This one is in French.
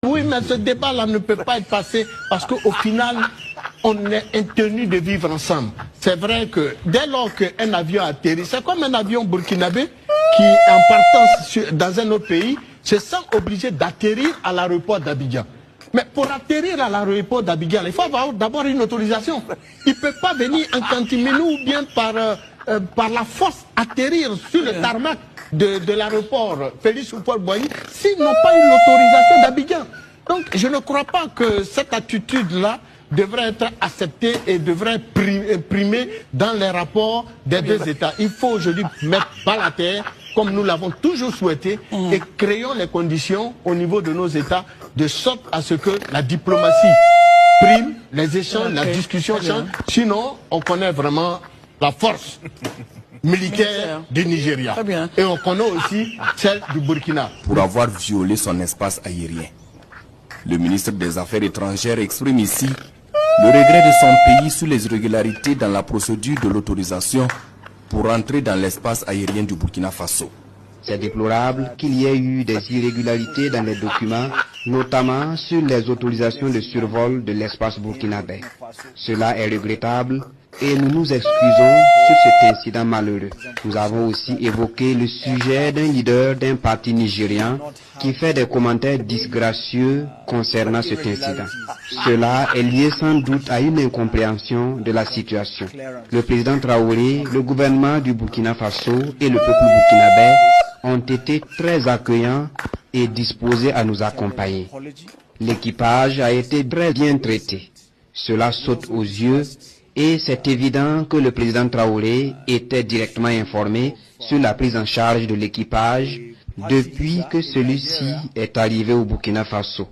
Oui, mais ce débat-là ne peut pas être passé parce qu'au final, on est intenu de vivre ensemble. C'est vrai que dès lors qu'un avion atterrit, c'est comme un avion burkinabé qui, en partant dans un autre pays, se sent obligé d'atterrir à l'aéroport d'Abidjan. Mais pour atterrir à l'aéroport d'Abidjan, il faut avoir d'abord une autorisation. Il ne peut pas venir en cantimino ou bien par la force atterrir sur le tarmac de l'aéroport Félix Houphouët-Boigny s'ils n'ont pas eu l'autorisation d'Abidjan. Donc je ne crois pas que cette attitude-là devrait être acceptée et devrait primer dans les rapports des deux États. Il faut aujourd'hui mettre bas la terre, comme nous l'avons toujours souhaité, et créons les conditions au niveau de nos États, de sorte à ce que la diplomatie prime, les échanges, la discussion change. Sinon, on connaît vraiment la force militaire du Nigeria. Et on connaît aussi celle du Burkina. Pour avoir violé son espace aérien, le ministre des Affaires étrangères exprime ici le regret de son pays sur les irrégularités dans la procédure de l'autorisation pour entrer dans l'espace aérien du Burkina Faso. C'est déplorable qu'il y ait eu des irrégularités dans les documents, notamment sur les autorisations de survol de l'espace burkinabé. Cela est regrettable et nous nous excusons sur cet incident malheureux. Nous avons aussi évoqué le sujet d'un leader d'un parti nigérian qui fait des commentaires disgracieux concernant cet incident. Cela est lié sans doute à une incompréhension de la situation. Le président Traoré, le gouvernement du Burkina Faso et le peuple burkinabé ont été très accueillants et disposés à nous accompagner. L'équipage a été très bien traité. Cela saute aux yeux et c'est évident que le président Traoré était directement informé sur la prise en charge de l'équipage depuis que celui-ci est arrivé au Burkina Faso.